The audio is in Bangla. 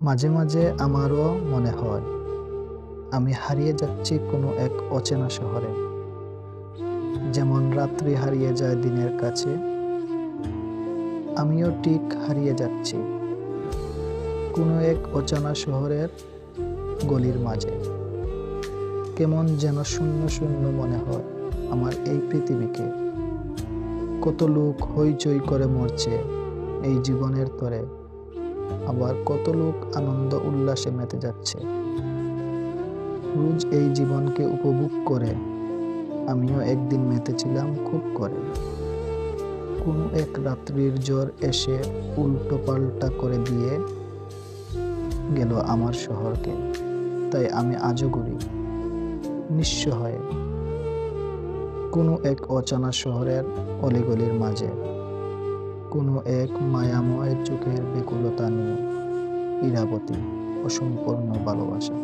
মাঝে মাঝে আমারও মনে হয় আমি হারিয়ে যাচ্ছি কোনো এক অচেনা শহরে। যেমন রাত্রি হারিয়ে যায় দিনের কাছে, আমিও ঠিক হারিয়ে যাচ্ছি কোনো এক অচেনা শহরের গলির মাঝে। কেমন যেন শূন্য শূন্য মনে হয় আমার এই পৃথিবীকে। কত লোক হইচই করে মরছে এই জীবনের তরে, আবার কত লোক আনন্দ উল্লাসে মেতে যাচ্ছে। রোজ এই জীবনকে উপভোগ করে আমিও একদিন মেতেছিলাম খুব করে। কোনো এক রাত্রির জ্বর এসে উল্টো পাল্টা করে দিয়ে গেল আমার শহরকে। তাই আমি আজও ঘুরি নিঃস্ব হয়ে কোনো এক অচেনা শহরের অলিগলির মাঝে, কোনো এক মায়াময় চোখের বেকুলতা নিয়ে, ইরাবতী অসম্পূর্ণ ভালোবাসা।